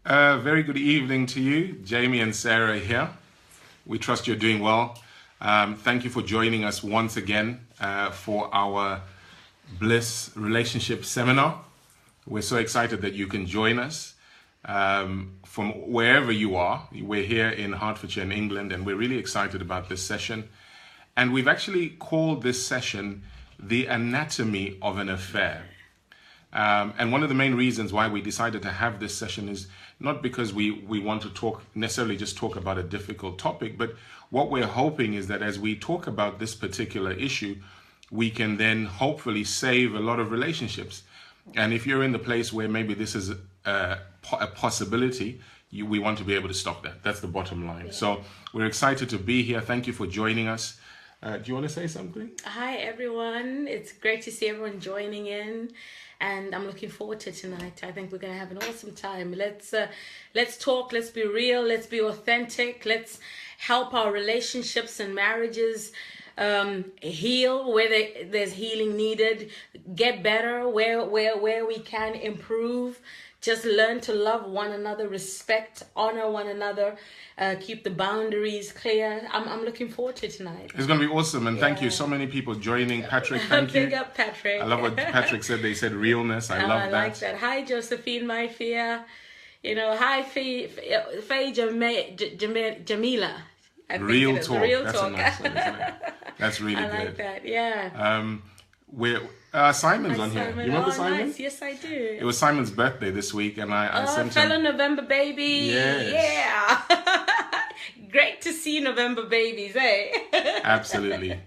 Very good evening to you. Jamie and Sarah here. We trust you're doing well. Thank you for joining us once again for our Bliss Relationship Seminar. We're so excited that you can join us from wherever you are. We're here in Hertfordshire in England, and we're really excited about this session. And we've actually called this session The Anatomy of an Affair. And one of the main reasons why we decided to have this session is not because we want to necessarily just talk about a difficult topic, but what we're hoping is that as we talk about this particular issue, we can then hopefully save a lot of relationships. And if you're in the place where maybe this is a possibility, we want to be able to stop that. That's the bottom line. Yeah. So we're excited to be here. Thank you for joining us. Do you want to say something? Hi, everyone. It's great to see everyone joining in. And I'm looking forward to tonight. I think we're going to have an awesome time. Let's talk. Let's be real. Let's be authentic. Let's help our relationships and marriages heal where there's healing needed. Get better where we can improve. Just learn to love one another, respect, honor one another, keep the boundaries clear. I'm looking forward to tonight. It's going to be awesome, and thank you. So many people joining. Patrick, thank you. Big up, Patrick. I love what Patrick said. They said realness. I love that. I like that. Hi, Josephine, my fear. Hi, Faye Jamila. Real talk. Real That's talk. A nice one, isn't it? That's really good. I like that. Yeah. Simon's on here. Simon. You remember Simon? Nice. Yes, I do. It was Simon's birthday this week, and I sent him. Fellow November baby. Yes. Yeah. Great to see November babies, eh? Absolutely.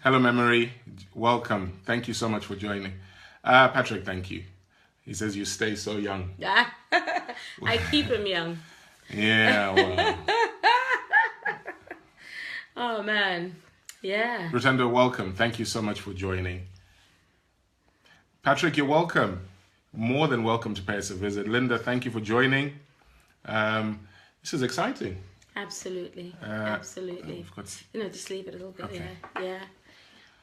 Hello, Memory. Welcome. Thank you so much for joining. Patrick, thank you. He says you stay so young. Yeah. I keep him young. Yeah, well. Oh, man. Yeah. Rotendo, welcome. Thank you so much for joining. Patrick, you're welcome. More than welcome to pay us a visit. Linda, thank you for joining. This is exciting. Absolutely. Absolutely. Just leave it a little bit. Okay. Yeah.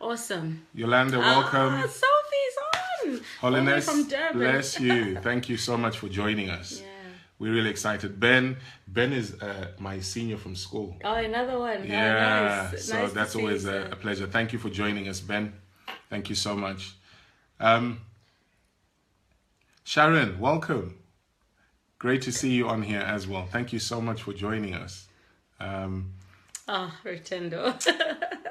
Awesome. Yolanda, welcome. Sophie's on. Holiness, from Durban. Bless you. Thank you so much for joining us. Yeah. We're really excited. Ben is my senior from school. Oh, another one. Yeah, Oh, nice. So nice that's always a pleasure. Thank you for joining us, Ben. Thank you so much. Sharon, welcome. Great to see you on here as well. Thank you so much for joining us. Rotendo.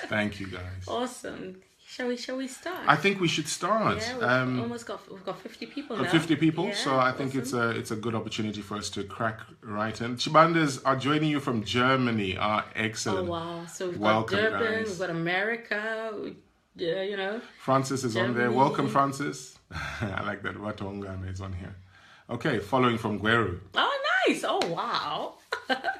Thank you, guys. Awesome. Shall we start? I think we should start. Yeah, we've got 50 people now. 50 people, yeah, so I think awesome. it's a good opportunity for us to crack right in. Chibandas are joining you from Germany. Excellent. Oh wow! So we've welcome, got Durban, guys. We've got America. Francis is Germany. on there. Welcome, Francis. I like that. Watongana is on here. Okay, following from Gweru. Oh, nice! Oh wow!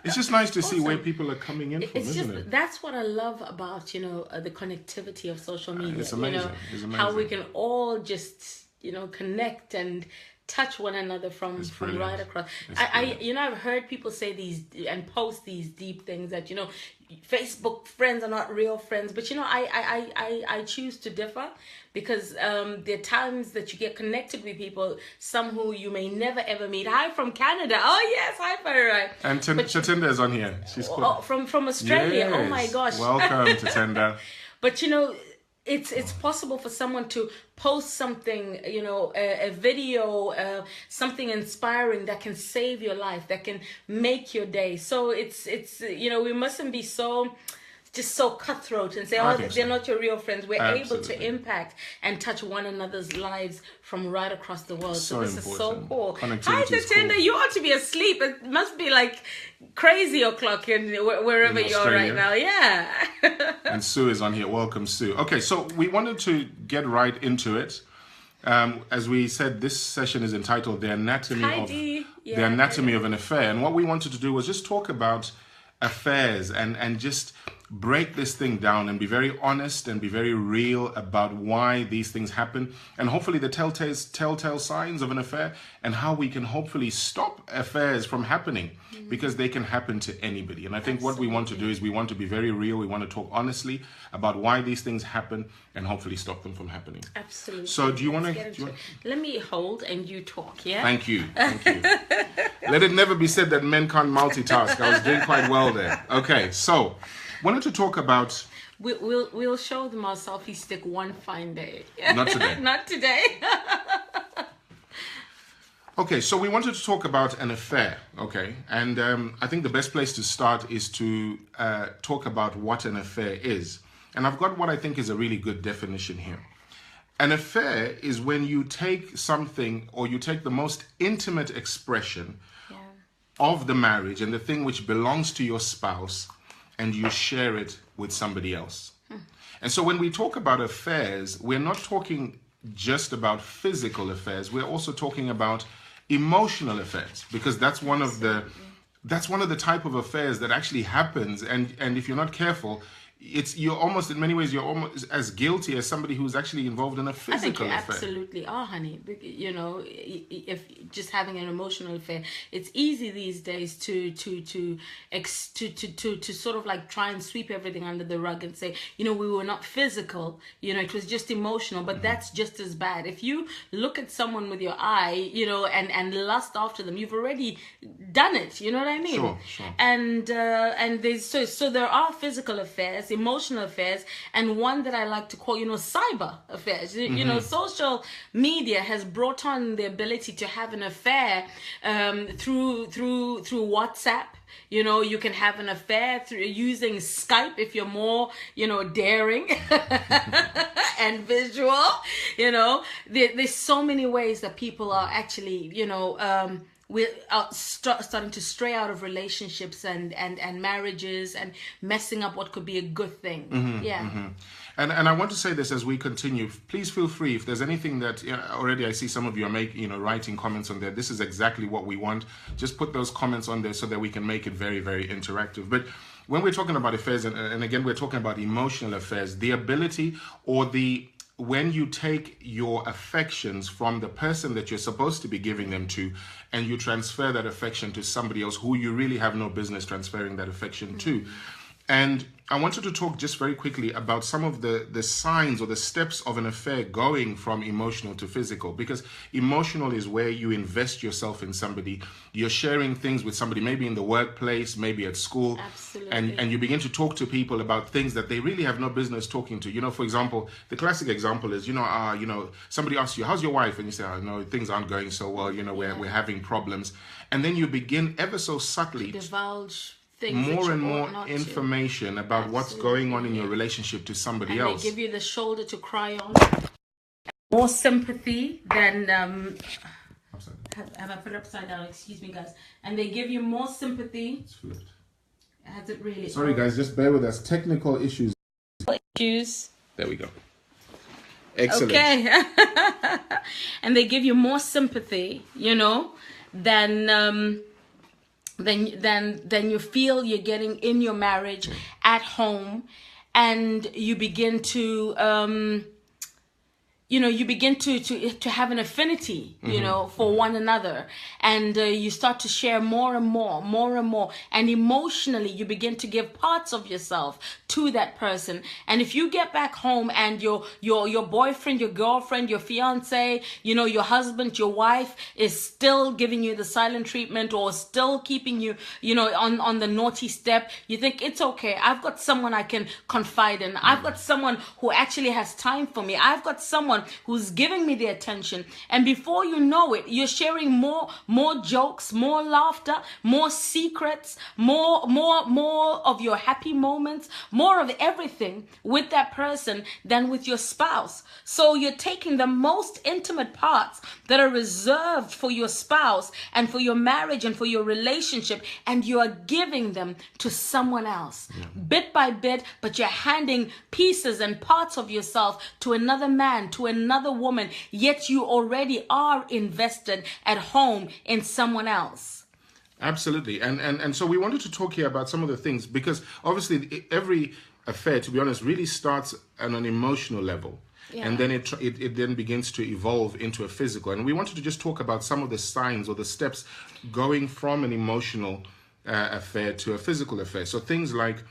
It's just nice to see Awesome. where people are coming in from, isn't it? That's what I love about the connectivity of social media. It's amazing. It's amazing. How we can all just connect and touch one another from right across. I've heard people say these and post these deep things that Facebook friends are not real friends, but I choose to differ because there are times that you get connected with people, some who you may never ever meet. Hi from Canada. Oh yes, hi Farah. And Chatinda is on here. She's cool. Oh, from Australia. Yes. Oh my gosh. Welcome, Chatinda. But it's possible for someone to post something, a video, something inspiring that can save your life, that can make your day. So it's we mustn't be so cutthroat and say, they're not your real friends. We're able to impact and touch one another's lives from right across the world. So this is so cool. Hi, Tatinda, you ought to be asleep. It must be like crazy o'clock wherever you are right now. Yeah. And Sue is on here. Welcome, Sue. Okay, so we wanted to get right into it. As we said, this session is entitled The Anatomy of an Affair. And what we wanted to do was just talk about affairs and just break this thing down and be very honest and be very real about why these things happen, and hopefully the telltale signs of an affair, and how we can hopefully stop affairs from happening, because they can happen to anybody. And I think what we want to do is we want to be very real. We want to talk honestly about why these things happen and hopefully stop them from happening. Absolutely. So do you want to... Let me hold and you talk, yeah? Thank you. Let it never be said that men can't multitask. I was doing quite well there. Okay, so wanted to talk about. We'll show them our selfie stick one fine day. Not today. Not today. Okay, so we wanted to talk about an affair, okay? And I think the best place to start is to talk about what an affair is. And I've got what I think is a really good definition here. An affair is when you take something, or you take the most intimate expression of the marriage and the thing which belongs to your spouse, and you share it with somebody else. And so when we talk about affairs, we're not talking just about physical affairs. We're also talking about emotional affairs, because that's one of the type of affairs that actually happens, and if you're not careful, you're almost, in many ways, you're almost as guilty as somebody who's actually involved in a physical I think you affair. absolutely are, honey. You know, if just having an emotional affair, it's easy these days to sort of like try and sweep everything under the rug and say, you know, we were not physical, you know, it was just emotional. But that's just as bad. If you look at someone with your eye, you know, and lust after them, you've already done it. You know what I mean? Sure. And there's so there are physical affairs, emotional affairs, and one that I like to call, you know, cyber affairs. You know, social media has brought on the ability to have an affair through WhatsApp. You know, you can have an affair through using Skype if you're more, you know, daring and visual. You know, there's so many ways that people are actually, you know, we're starting to stray out of relationships and marriages and messing up what could be a good thing. And I want to say this as we continue. Please feel free if there's anything that, you know, already I see some of you are writing comments on there. This is exactly what we want. Just put those comments on there so that we can make it very, very interactive. But when we're talking about affairs, and again, we're talking about emotional affairs, the ability or when you take your affections from the person that you're supposed to be giving them to, and you transfer that affection to somebody else who you really have no business transferring that affection to. And I wanted to talk just very quickly about some of the signs or the steps of an affair going from emotional to physical, because emotional is where you invest yourself in somebody. You're sharing things with somebody, maybe in the workplace, maybe at school. Absolutely. And you begin to talk to people about things that they really have no business talking to. You know, for example, the classic example is, somebody asks you, how's your wife? And you say, oh, no, things aren't going so well. You know, we're having problems. And then you begin ever so subtly to divulge more and more information about what's going on in your relationship to somebody else. They give you the shoulder to cry on. More sympathy than have I put it upside down? Excuse me, guys. And they give you more sympathy. It's flipped. Has it really? Sorry, guys. Just bear with us. Technical issues. There we go. Excellent. Okay. And they give you more sympathy, you know, than you feel you're getting in your marriage, at home, and you begin to you begin to have an affinity, you know, for one another, and you start to share more and more, and emotionally you begin to give parts of yourself to that person. And if you get back home and your boyfriend, your girlfriend, your fiance, you know, your husband, your wife is still giving you the silent treatment, or still keeping you, you know, on the naughty step, you think it's okay. I've got someone I can confide in. I've got someone who actually has time for me. I've got someone who's giving me the attention, and before you know it, you're sharing more jokes, more laughter, more secrets, more of your happy moments, more of everything with that person than with your spouse. So you're taking the most intimate parts that are reserved for your spouse and for your marriage and for your relationship, and you are giving them to someone else, bit by bit, but you're handing pieces and parts of yourself to another man, to another woman, yet you already are invested at home in someone else. Absolutely. And so we wanted to talk here about some of the things, because obviously every affair, to be honest, really starts on an emotional level. Yeah. And then it then begins to evolve into a physical. And we wanted to just talk about some of the signs or the steps going from an emotional affair to a physical affair. So things like,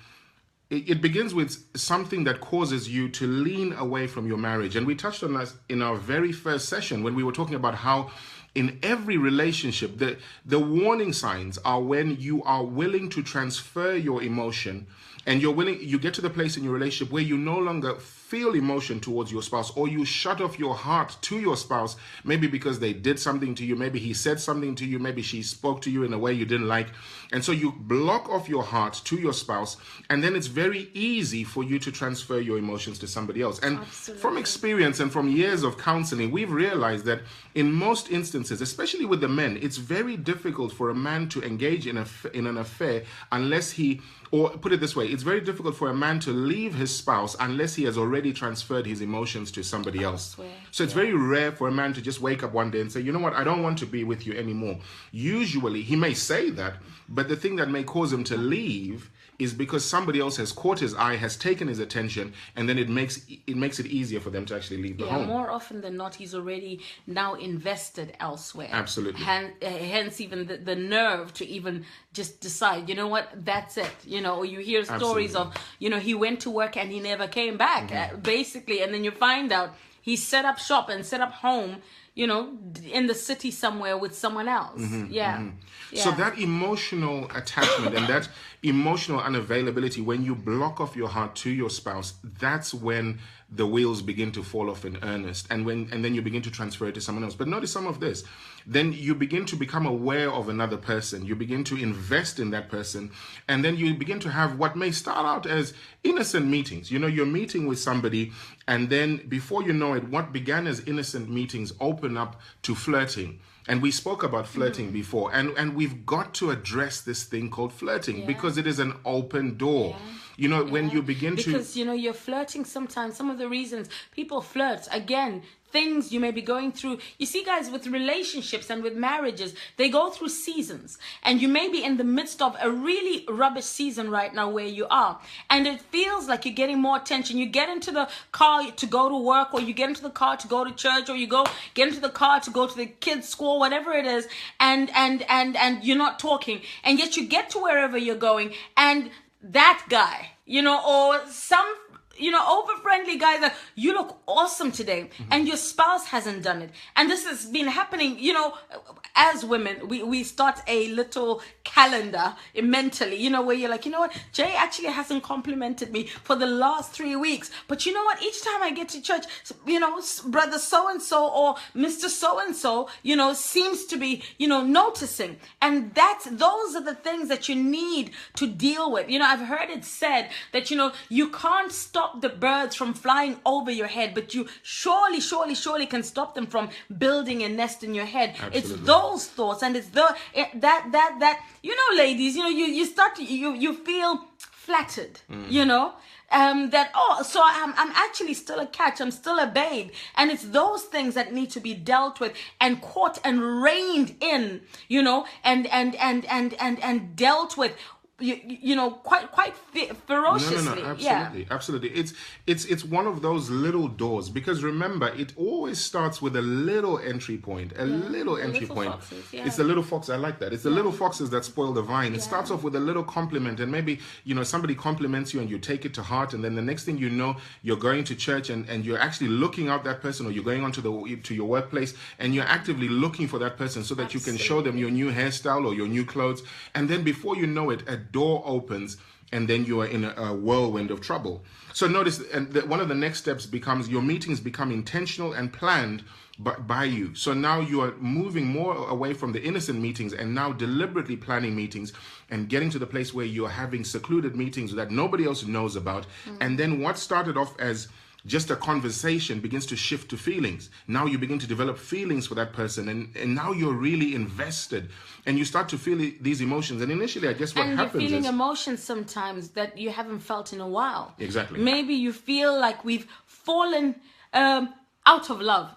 it begins with something that causes you to lean away from your marriage. And we touched on that in our very first session when we were talking about how in every relationship, the warning signs are when you are willing to transfer your emotion, and you get to the place in your relationship where you no longer feel emotion towards your spouse, or you shut off your heart to your spouse, maybe because they did something to you, maybe he said something to you, maybe she spoke to you in a way you didn't like, and so you block off your heart to your spouse, and then it's very easy for you to transfer your emotions to somebody else. And from experience and from years of counseling, we've realized that in most instances, especially with the men, it's very difficult for a man to engage in an affair unless he, or put it this way, it's very difficult for a man to leave his spouse unless he has already transferred his emotions to somebody else. So it's very rare for a man to just wake up one day and say, you know what, I don't want to be with you anymore. Usually he may say that, but the thing that may cause him to leave is because somebody else has caught his eye, has taken his attention, and then it makes it easier for them to actually leave the home. More often than not, he's already now invested elsewhere. Absolutely. Hence even the nerve to even just decide, you know what, that's it. You know, you hear stories of, you know, he went to work and he never came back, basically, and then you find out he set up shop and set up home, you know, in the city somewhere with someone else. Yeah. So that emotional attachment and that emotional unavailability, when you block off your heart to your spouse, that's when the wheels begin to fall off in earnest, and then you begin to transfer it to someone else. But notice some of this. Then you begin to become aware of another person. You begin to invest in that person, and then you begin to have what may start out as innocent meetings. You know, you're meeting with somebody, and then before you know it, what began as innocent meetings open up to flirting. And we spoke about flirting before, and we've got to address this thing called flirting because it is an open door. You know, when you begin to... Because, you know, you're flirting sometimes. Some of the reasons people flirt, again, things you may be going through. You see, guys, with relationships and with marriages, they go through seasons. And you may be in the midst of a really rubbish season right now where you are. And it feels like you're getting more attention. You get into the car to go to work, or you get into the car to go to church, or you get into the car to go to the kids' school, whatever it is, and you're not talking. And yet you get to wherever you're going, and that guy, you know, or some, you know, over-friendly guy that you look awesome today, and your spouse hasn't done it. And this has been happening, you know, as women, we start a little calendar mentally, you know, where you're like, you know what, Jay actually hasn't complimented me for the last 3 weeks. But you know what, each time I get to church, you know, brother so-and-so or Mr. So-and-so, you know, seems to be, you know, noticing. And those are the things that you need to deal with. You know, I've heard it said that, you know, you can't stop the birds from flying over your head, but you surely can stop them from building a nest in your head. Absolutely. It's those thoughts, and it's that you know, ladies, you know, you start to you feel flattered, you know, that, oh, so I'm actually still a catch, I'm still a babe. And it's those things that need to be dealt with and caught and reined in, you know, and dealt with, you know, quite ferociously. No, absolutely. It's one of those little doors, because remember, it always starts with a little entry point, little entry point. Foxes, It's the little fox. I like that. It's the little foxes that spoil the vine. It starts off with a little compliment, and maybe, you know, somebody compliments you and you take it to heart, and then the next thing you know, you're going to church and you're actually looking out that person, or you're going on to your workplace and you're actively looking for that person so that you can show them your new hairstyle or your new clothes, and then before you know it, a door opens, and then you are in a whirlwind of trouble. So notice, and one of the next steps becomes your meetings become intentional and planned by you. So now you are moving more away from the innocent meetings and now deliberately planning meetings and getting to the place where you're having secluded meetings that nobody else knows about. And then what started off as just a conversation begins to shift to feelings. Now you begin to develop feelings for that person, and now you're really invested, and you start to feel these emotions. And initially, I guess what happens is... you're feeling emotions sometimes that you haven't felt in a while. Exactly. Maybe you feel like we've fallen out of love.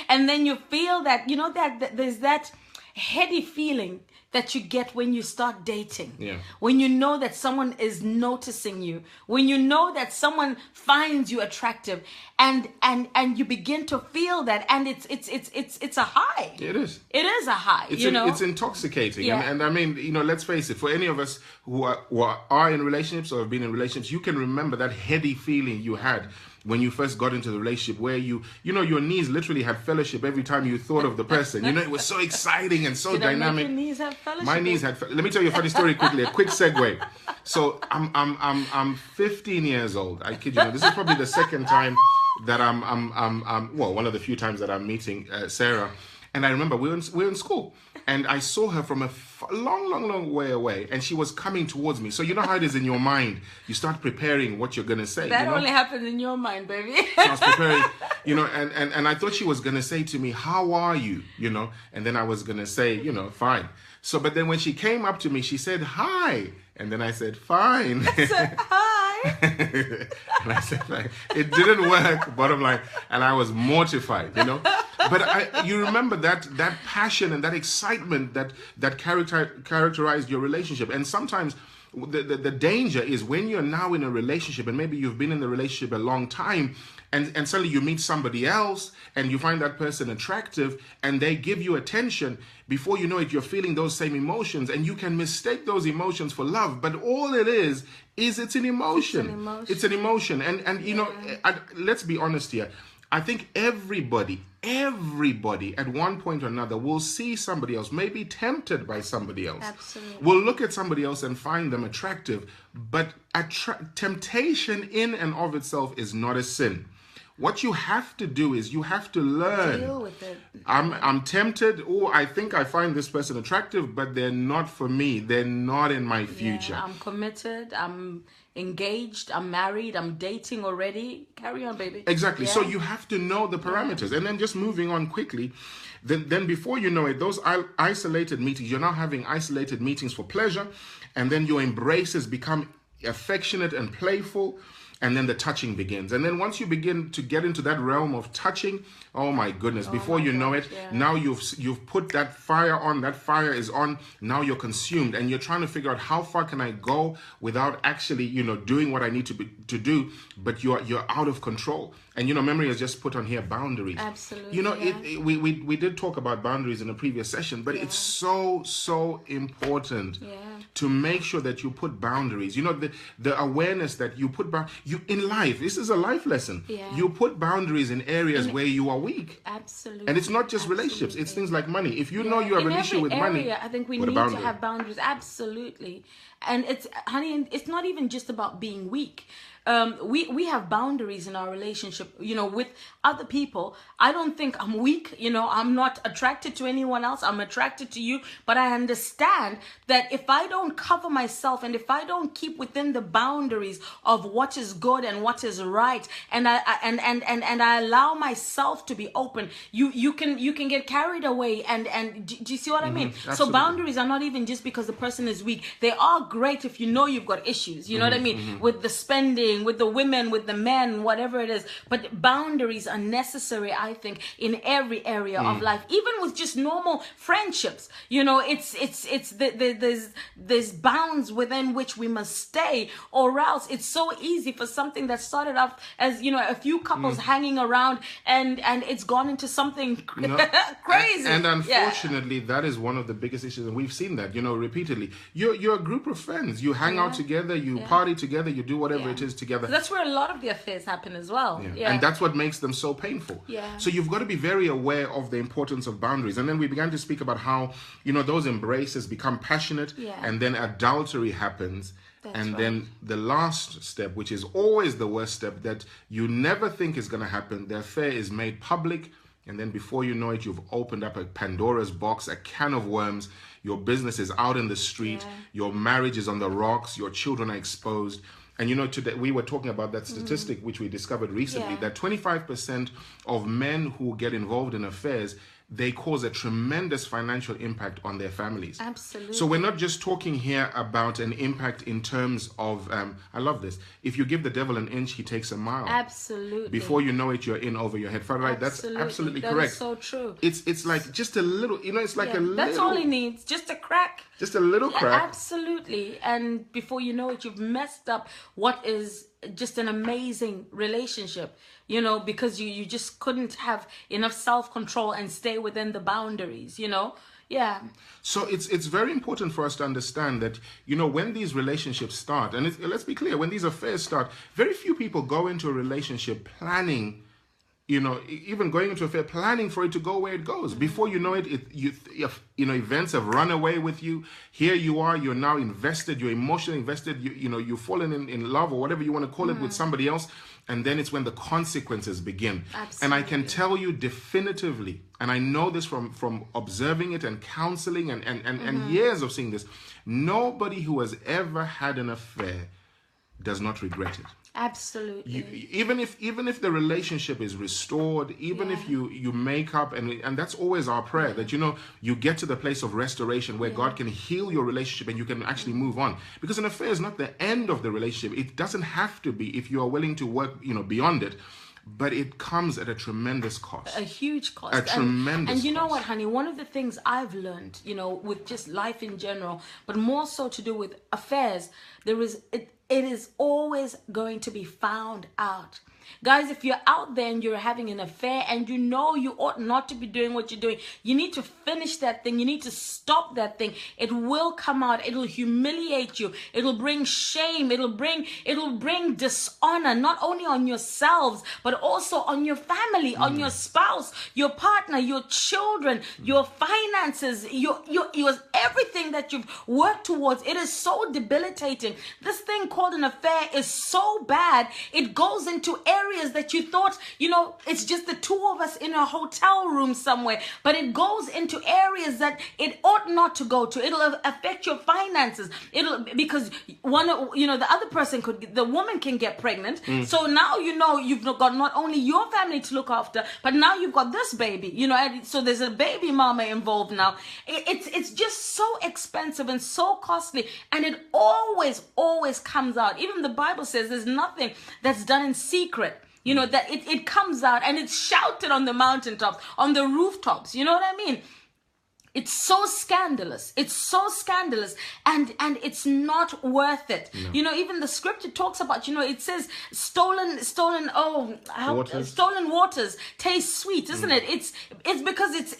And then you feel that, you know, that there's that heady feeling that you get when you start dating. When you know that someone is noticing you, when you know that someone finds you attractive, and you begin to feel that, and it's a high. It is a high. It's intoxicating. And I mean, you know, let's face it, for any of us who are in relationships or have been in relationships, you can remember that heady feeling you had when you first got into the relationship, where you know, your knees literally had fellowship every time you thought of the person. You know, it was so exciting and so dynamic. Your knees have fellowship? My knees had. Let me tell you a funny story quickly. A quick segue. So I'm 15 years old. I kid you not. This is probably the second time that I'm well, one of the few times that I'm meeting Sarah. And I remember we were in school, and I saw her from a long way away, and she was coming towards me. So you know how it is in your mind. You start preparing what you're going to say. That you know? only happens in your mind, baby. So I was preparing, you know, and I thought she was going to say to me, "How are you?" You know, and then I was going to say, you know, "Fine." So, but then when she came up to me, she said, "Hi." And then I said, "Fine." I said, "Hi." And I said, like, it didn't work, bottom line. And I was mortified, you know. But you remember that passion and that excitement that characterized your relationship. And sometimes the danger is when you're now in a relationship, and maybe you've been in the relationship a long time, and suddenly you meet somebody else and you find that person attractive and they give you attention. Before you know it, you're feeling those same emotions, and you can mistake those emotions for love. But all it is it's an emotion. It's an emotion. And you know, let's be honest here. I think everybody at one point or another will see somebody else, may be tempted by somebody else. Absolutely. Will look at somebody else and find them attractive. But temptation in and of itself is not a sin. What you have to do is you have to learn. Deal with it. I'm tempted. Oh, I think I find this person attractive, but they're not for me. They're not in my future. Yeah, I'm committed. I'm engaged. I'm married. I'm dating already. Carry on, baby. Exactly. Yeah. So you have to know the parameters. And then just moving on quickly, then before you know it, those isolated meetings, you're now having isolated meetings for pleasure, and then your embraces become affectionate and playful. And then the touching begins. And then once you begin to get into that realm of touching, oh my goodness, before you know it, now you've put that fire on, that fire is on, now you're consumed, and you're trying to figure out how far can I go without actually, you know, doing what I need to do, but you're out of control. And, you know, Memory has just put on here boundaries. Absolutely. You know, we did talk about boundaries in a previous session, but it's so important to make sure that you put boundaries. You know, the awareness that you put in life. This is a life lesson. Yeah. You put boundaries in areas where you are weak. Absolutely. And it's not just relationships. It's things like money. If you know you have an issue with money, I think we need to have boundaries. Absolutely. And it's not even just about being weak. We have boundaries in our relationship, you know, with other people. I don't think I'm weak, you know, I'm not attracted to anyone else. I'm attracted to you, but I understand that if I don't cover myself and if I don't keep within the boundaries of what is good and what is right, and I allow myself to be open, you can get carried away and do you see what I mean? Absolutely. So boundaries are not even just because the person is weak. They are great if you know you've got issues, you know what I mean? With the spending, with the women, with the men, whatever it is. But boundaries are necessary, I think, in every area of life, even with just normal friendships. You know, there's bounds within which we must stay, or else it's so easy for something that started off as, you know, a few couples hanging around, and it's gone into something crazy. And unfortunately, that is one of the biggest issues, and we've seen that, you know, repeatedly. You're a group of friends. You hang out together, you party together, you do whatever it is together. So that's where a lot of the affairs happen as well. And that's what makes them so painful. So you've got to be very aware of the importance of boundaries. And then we began to speak about how, you know, those embraces become passionate, and then adultery happens. Then the last step, which is always the worst step, that you never think is going to happen, the affair is made public. And then before you know it, you've opened up a Pandora's box, a can of worms. Your business is out in the street. Your marriage is on the rocks. Your children are exposed. And you know, today we were talking about that statistic, which we discovered recently, that 25% of men who get involved in affairs, they cause a tremendous financial impact on their families. Absolutely. So we're not just talking here about an impact in terms of, I love this, if you give the devil an inch, he takes a mile. Absolutely. Before you know it, you're in over your head. Father, right? That's absolutely correct. That is so true. It's like just a little, you know, it's like a little. That's all he needs, just a crack. Just a little crack. Absolutely. And before you know it, you've messed up what is just an amazing relationship, you know, because you just couldn't have enough self-control and stay within the boundaries, you know. Yeah. So it's very important for us to understand that, you know, when these relationships start, and let's be clear, when these affairs start, very few people go into a relationship planning, you know, even going into a affair, planning for it to go where it goes. Before you know it, you know, events have run away with you. Here you are, you're now invested, you're emotionally invested, you know, you've fallen in love or whatever you want to call it with somebody else. And then it's when the consequences begin. Absolutely. And I can tell you definitively, and I know this from observing it and counseling and years of seeing this, nobody who has ever had an affair does not regret it. Absolutely. Even if the relationship is restored, even if you make up, and that's always our prayer, that, you know, you get to the place of restoration where God can heal your relationship and you can actually move on. Because an affair is not the end of the relationship. It doesn't have to be if you are willing to work, you know, beyond it. But it comes at a tremendous cost. A huge cost. A tremendous And you know cost. what, honey? One of the things I've learned, you know, with just life in general, but more so to do with affairs, it is always going to be found out. Guys, if you're out there and you're having an affair and you know you ought not to be doing what you're doing, you need to finish that thing. You need to stop that thing. It will come out. It'll humiliate you. It'll bring shame. It'll bring dishonor, not only on yourselves, but also on your family, on your spouse, your partner, your children, your finances, your everything that you've worked towards. It is so debilitating. This thing called an affair is so bad. It goes into areas that you thought, you know, it's just the two of us in a hotel room somewhere, but it goes into areas that it ought not to go to. It'll affect your finances. Because the other person the woman can get pregnant. So now, you know, you've got not only your family to look after, but now you've got this baby, you know, and so there's a baby mama involved now. It's just so expensive and so costly, and it always comes out. Even the Bible says there's nothing that's done in secret. You know, that it comes out and it's shouted on the mountaintops, on the rooftops. You know what I mean? It's so scandalous. It's so scandalous, and it's not worth it. No. You know, even the scripture talks about, you know, it says stolen waters taste sweet, isn't it? It's because it's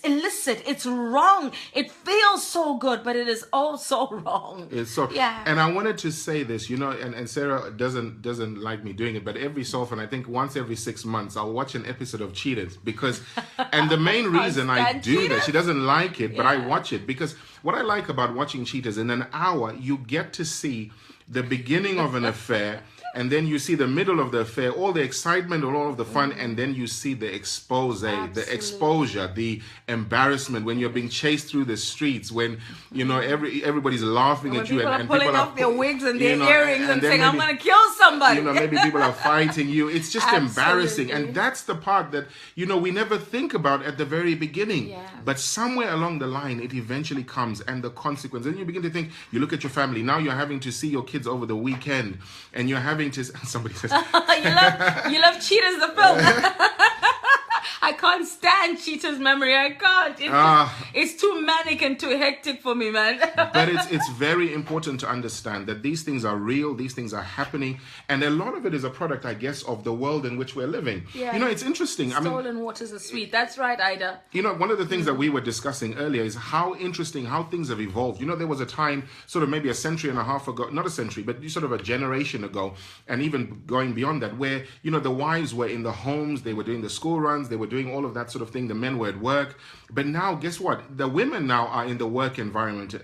illicit. It's wrong. It feels so good, but it is all so wrong. It's so, yeah. And I wanted to say this, you know, and Sarah doesn't like me doing it, but every so often, I think once every 6 months, I'll watch an episode of Cheated, because, and the main reason I do that. She doesn't like it, but I watch it because what I like about watching Cheaters, in an hour, you get to see the beginning of an affair, and then you see the middle of the affair, all the excitement, all of the fun, and then you see the expose, the exposure, the embarrassment when you're being chased through the streets, when, you know, everybody's laughing at you, and people are pulling off their wigs and their earrings and saying, I'm going to kill somebody. You know, maybe people are fighting you. It's just embarrassing. And that's the part that, you know, we never think about at the very beginning. Yeah. But somewhere along the line, it eventually comes, and the consequence. And you begin to think, you look at your family. Now you're having to see your kids over the weekend, and you're having to, somebody says, you love Cheaters the film. I can't stand Cheetah's memory. I can't. It's too manic and too hectic for me, man. But it's very important to understand that these things are real. These things are happening. And a lot of it is a product, I guess, of the world in which we're living. Yeah. You know, it's interesting. Stolen waters are sweet. That's right, Ida. You know, one of the things that we were discussing earlier is how interesting, how things have evolved. You know, there was a time, sort of maybe a century and a half ago, not a century, but sort of a generation ago, and even going beyond that, where, you know, the wives were in the homes, they were doing the school runs, they were doing all of that sort of thing. The men were at work. But now, guess what? The women now are in the work environment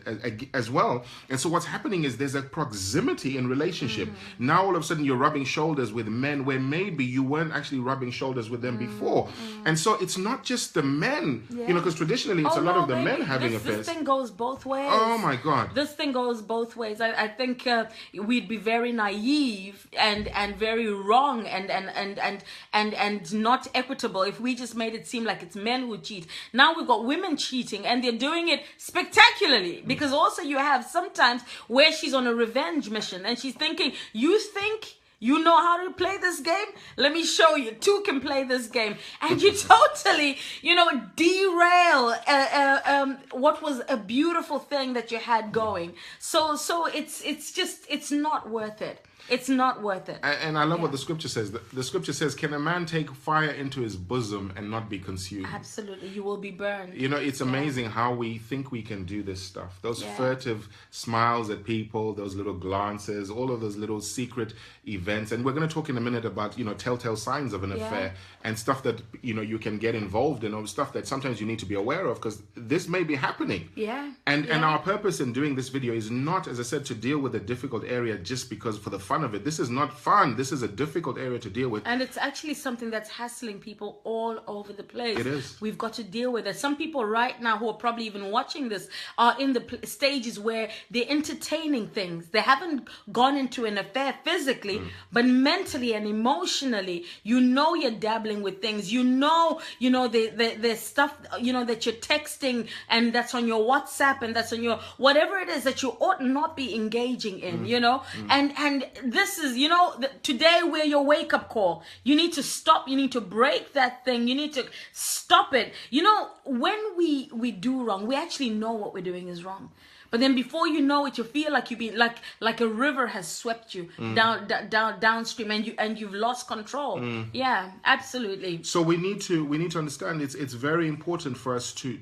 as well. And so what's happening is there's a proximity in relationship. Now, all of a sudden, you're rubbing shoulders with men where maybe you weren't actually rubbing shoulders with them before. And so it's not just the men, you know, because traditionally it's a lot of the men having affairs. This thing goes both ways. Oh, my God. This thing goes both ways. I think we'd be very naive and very wrong and not equitable if we just made it seem like it's men who cheat. Now we've got women cheating, and they're doing it spectacularly, because also you have sometimes where she's on a revenge mission and she's thinking, you think You know how to play this game? Let me show you. Two can play this game. And you totally, derail what was a beautiful thing that you had going. So it's not worth it. It's not worth it. And I love what the scripture says. The scripture says, can a man take fire into his bosom and not be consumed? Absolutely. You will be burned. It's amazing how we think we can do this stuff. Those furtive smiles at people, those little glances, all of those little secret events. And we're going to talk in a minute about, telltale signs of an affair and stuff that, you can get involved in, or stuff that sometimes you need to be aware of, because this may be happening. Yeah. And our purpose in doing this video is not, as I said, to deal with a difficult area just because for the fun of it. This is not fun. This is a difficult area to deal with. And it's actually something that's hassling people all over the place. It is. We've got to deal with it. Some people right now who are probably even watching this are in the stages where they're entertaining things. They haven't gone into an affair physically, but mentally and emotionally, you're dabbling with things. The stuff, that you're texting and that's on your WhatsApp and that's on your, whatever it is that you ought not be engaging in, and this is, today we're your wake-up call. You need to stop. You need to break that thing. You need to stop it. When we do wrong, we actually know what we're doing is wrong. But then before you know it, you feel like you've been like a river has swept you downstream, and you've lost control. Yeah, absolutely. So we need to understand it's very important for us to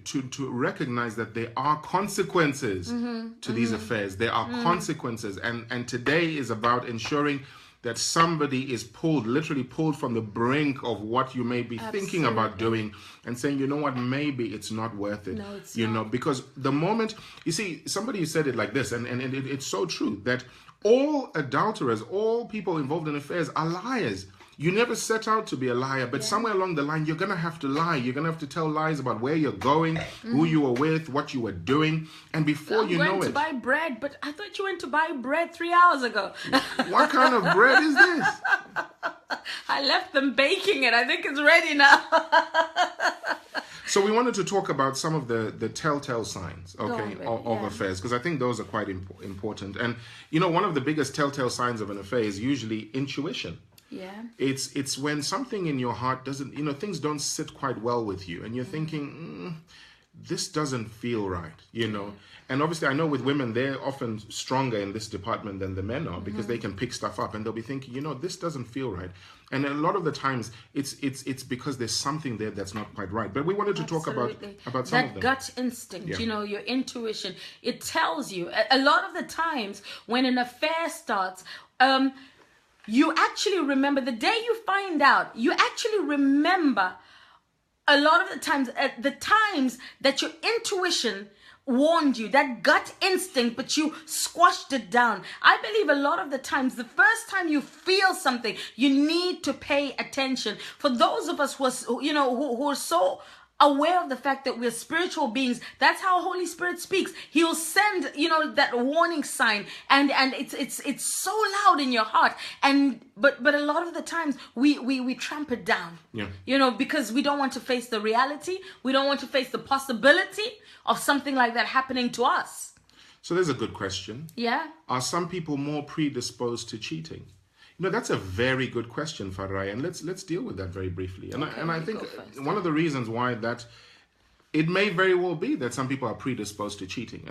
recognize that there are consequences to these affairs. There are consequences, and today is about ensuring that somebody is literally pulled from the brink of what you may be thinking about doing, and saying, you know what, maybe it's not worth it. No, it's not. Because the moment, you see, somebody said it like this, and it's so true, that all adulterers, all people involved in affairs are liars. You never set out to be a liar, but somewhere along the line, you're going to have to lie. You're going to have to tell lies about where you're going, who you were with, what you were doing. And before you know it... I went to buy bread, but I thought you went to buy bread 3 hours ago. What kind of bread is this? I left them baking it. I think it's ready now. So we wanted to talk about some of the telltale signs, of affairs, because I think those are quite important. And, one of the biggest telltale signs of an affair is usually intuition. Yeah. It's when something in your heart doesn't, things don't sit quite well with you, and you're thinking, this doesn't feel right, And obviously I know with women, they're often stronger in this department than the men are, because they can pick stuff up and they'll be thinking, this doesn't feel right. And a lot of the times it's because there's something there that's not quite right. But we wanted to talk about some of them. That gut instinct, your intuition, it tells you. A lot of the times when an affair starts, you actually remember the day you find out, you actually remember a lot of the times that your intuition warned you, that gut instinct, but you squashed it down. I believe a lot of the times, the first time you feel something, you need to pay attention. For those of us who are so aware of the fact that we're spiritual beings, that's how Holy Spirit speaks. He'll send, that warning sign, and it's so loud in your heart. But a lot of the times we tramp it down. Yeah. Because we don't want to face the reality. We don't want to face the possibility of something like that happening to us. So there's a good question. Yeah. Are some people more predisposed to cheating? That's a very good question, Farai, and let's deal with that very briefly. And I think one of the reasons why that it may very well be that some people are predisposed to cheating.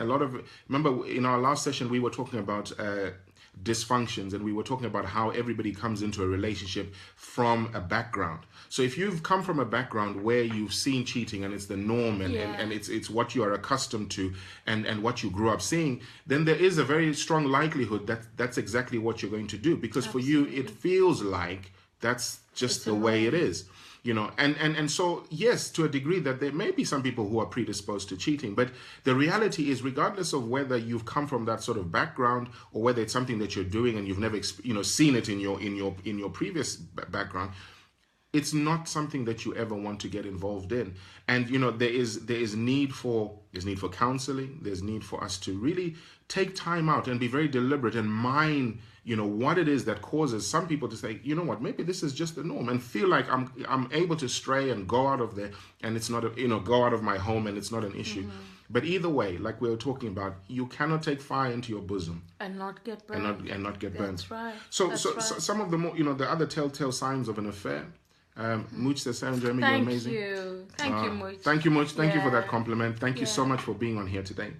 Remember in our last session we were talking about dysfunctions, and we were talking about how everybody comes into a relationship from a background. So if you've come from a background where you've seen cheating and it's the norm, and it's what you are accustomed to and what you grew up seeing, then there is a very strong likelihood that that's exactly what you're going to do, because Absolutely. For you it feels like that's just the way it is. And so, yes, to a degree that there may be some people who are predisposed to cheating, but the reality is, regardless of whether you've come from that sort of background or whether it's something that you're doing and you've never, seen it in your previous background, it's not something that you ever want to get involved in. And there's need for counseling. There's need for us to really take time out and be very deliberate and mine what it is that causes some people to say, you know what, maybe this is just the norm, and feel like I'm able to stray and go out of there, and it's not go out of my home, and it's not an issue. But either way, like we were talking about, you cannot take fire into your bosom and not get burned. And not get burned. That's right. So some of the more the other telltale signs of an affair. Mooch says, Sarah and Jeremy, you're amazing. Thank you, Mooch. Thank you, Mooch. Thank you for that compliment. Thank you so much for being on here today.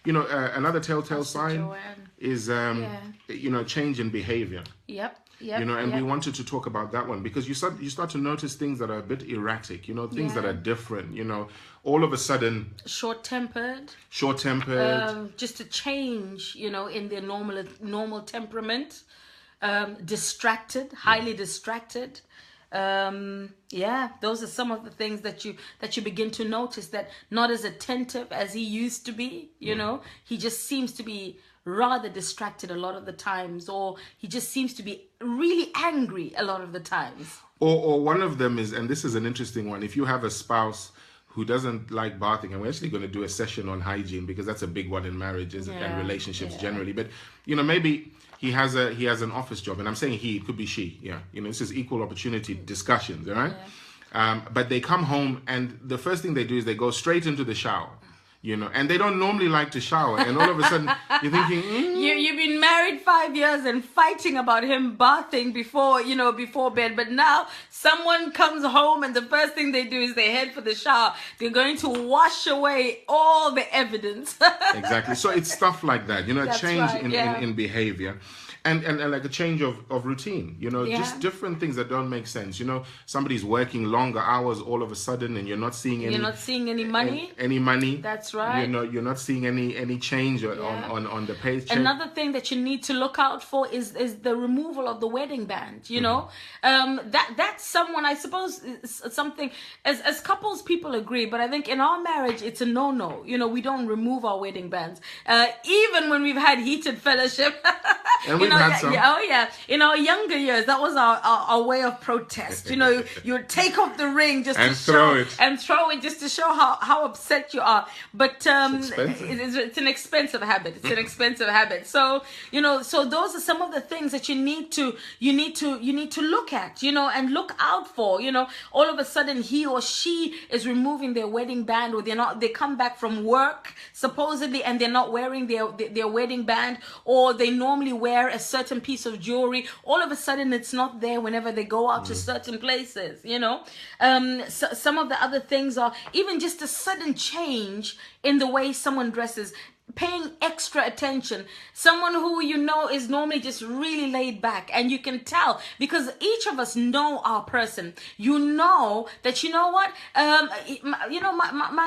Another telltale sign is change in behavior. Yep. We wanted to talk about that one because you start to notice things that are a bit erratic, things that are different, all of a sudden short-tempered, just a change, in their normal temperament, distracted, highly distracted. Those are some of the things that you begin to notice, that not as attentive as he used to be, he just seems to be rather distracted a lot of the times, or he just seems to be really angry a lot of the times. Or one of them is, and this is an interesting one, if you have a spouse who doesn't like bathing, and we're actually going to do a session on hygiene because that's a big one in marriages and relationships generally, but maybe he has an office job, and I'm saying he, it could be she, this is equal opportunity discussions, all right? But they come home and the first thing they do is they go straight into the shower. And they don't normally like to shower, and all of a sudden you're thinking, you've been married 5 years and fighting about him bathing before bed, but now someone comes home and the first thing they do is they head for the shower. They're going to wash away all the evidence. Exactly. So it's stuff like that, a change right, in behavior. And like a change of routine, just different things that don't make sense. Somebody's working longer hours all of a sudden, and you're not seeing any money. Any money. That's right. You're not seeing any change on the paycheck. Another thing that you need to look out for is the removal of the wedding band. That's someone, I suppose, something as couples people agree, but I think in our marriage it's a no. We don't remove our wedding bands, even when we've had heated fellowship. And we've had some. In our younger years, that was our way of protest. You would take off the ring just to throw it just to show how upset you are. But it's an expensive habit. It's an expensive habit. So so those are some of the things that you need to look at, and look out for. All of a sudden he or she is removing their wedding band, or they come back from work supposedly and they're not wearing their wedding band, or they normally wear a certain piece of jewelry. All of a sudden it's not there whenever they go out to certain places. So some of the other things are even just a sudden change in the way someone dresses, paying extra attention. Someone who is normally just really laid back, and you can tell because each of us know our person. My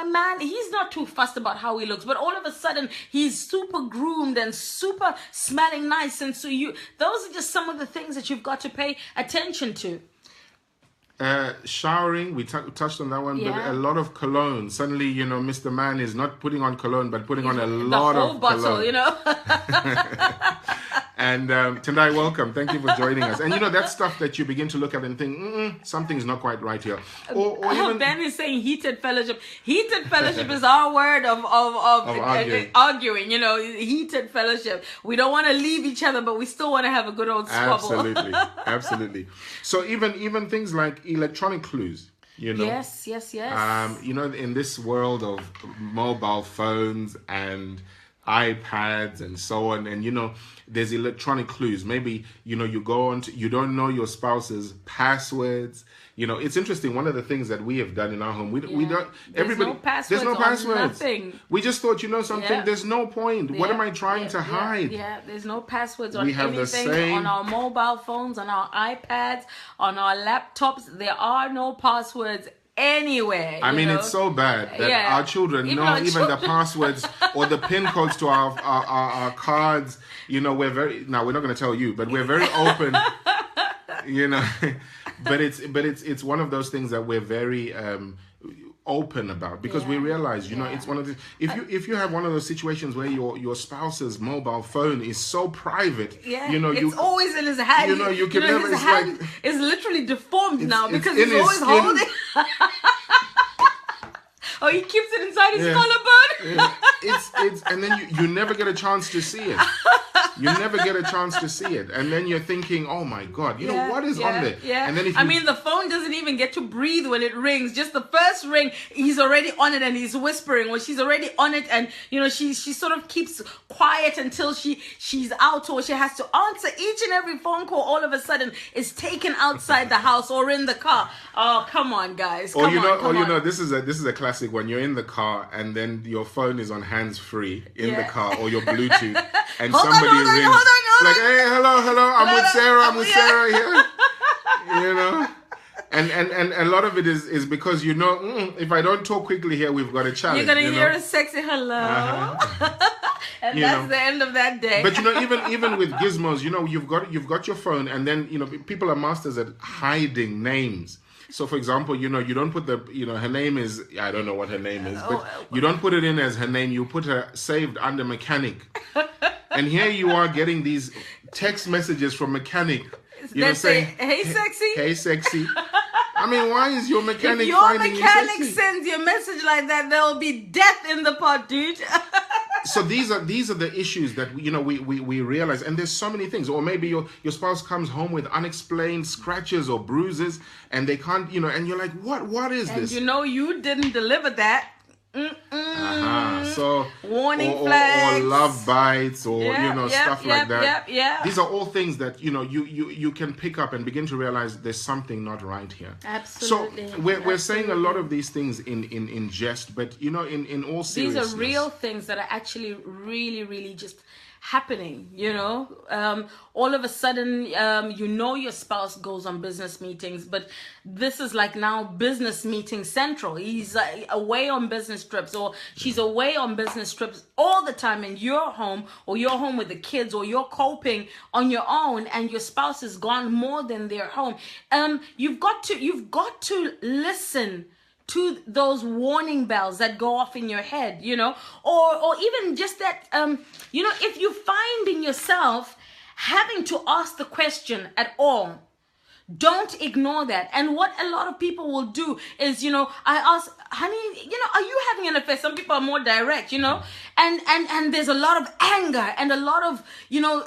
man, he's not too fussed about how he looks, but all of a sudden he's super groomed and super smelling nice, and so those are just some of the things that you've got to pay attention to. Showering, we touched on that one, but a lot of cologne. Suddenly, Mr. Man is not putting on cologne, but putting on a lot of bottle, cologne. And Tendai, welcome. Thank you for joining us. And that's stuff that you begin to look at and think, something's not quite right here. Or even Ben is saying heated fellowship. Heated fellowship is our word of arguing. Heated fellowship. We don't want to leave each other, but we still want to have a good old squabble. Absolutely. So even things like electronic clues. Yes. In this world of mobile phones and iPads and so on, and there's electronic clues. Maybe you go on to, you don't know your spouse's passwords. It's interesting. One of the things that we have done in our home, we don't. There's no passwords. Nothing. We just thought, something. Yeah. There's no point. What am I trying to hide? Yeah, there's no passwords on anything on our mobile phones, on our iPads, on our laptops. There are no passwords anywhere. I mean, it's so bad that our children know even the passwords or the PIN codes to our cards. We're we're not going to tell you, but we're very open. But it's one of those things that we're very open about, because we realize, you know, it's one of the, if you have one of those situations where your spouse's mobile phone is so private, you know, it's always in his hand. You know, you can never. His hand is literally deformed now because he's always skin. holding. Oh, he keeps it inside his collarbone. It's and then you never get a chance to see it. You never get a chance to see it, and then you're thinking, "Oh my God, you know what is on there?" Yeah. And then I mean, the phone doesn't even get to breathe when it rings. Just the first ring, he's already on it and he's whispering, or she's already on it, and you know she sort of keeps quiet until she's out, or she has to answer each and every phone call. All of a sudden, is taken outside the house or in the car. Oh, come on, guys! Or you know, this is a classic when you're in the car and then your phone is on hands-free in the car, or your Bluetooth, and somebody rings like, "Hey, hello, I'm with Sarah here," you know. And a lot of it is because, you know, if I don't talk quickly here, we've got a challenge. You're gonna hear a sexy hello, and that's the end of that day. But you know, even with gizmos, you know, you've got your phone, and then, you know, people are masters at hiding names. So, for example, you know, you don't put her name is, I don't know what her name is, but you don't put it in as her name. You put her saved under mechanic. And here you are getting these text messages from mechanic. You know, saying, "Hey, sexy." Hey, sexy. I mean, why is your mechanic finding you sexy? If your mechanic sends you a message like that, there will be death in the pot, dude. So these are the issues that, you know, we realize, and there's so many things. Or maybe your spouse comes home with unexplained scratches or bruises, and they can't, you know, and you're like, what is this? And you know you didn't deliver that. So warning flags, or love bites, or stuff like that. Yeah. These are all things that, you know, you can pick up and begin to realize there's something not right here. Absolutely. So we're saying a lot of these things in jest, but, you know, in all seriousness, these are real things that are actually really, really just happening, you know. All of a sudden, you know, your spouse goes on business meetings, but this is like now business meeting central. He's away on business trips, or she's away on business trips all the time, and you're home, or you're home with the kids, or you're coping on your own, and your spouse is gone more than they're home. You've got to listen to those warning bells that go off in your head, you know, or even just that, you know, if you're finding yourself having to ask the question at all, don't ignore that. And what a lot of people will do is, you know, I ask, "Honey, you know, are you having an affair?" Some people are more direct, you know, and there's a lot of anger and a lot of, you know,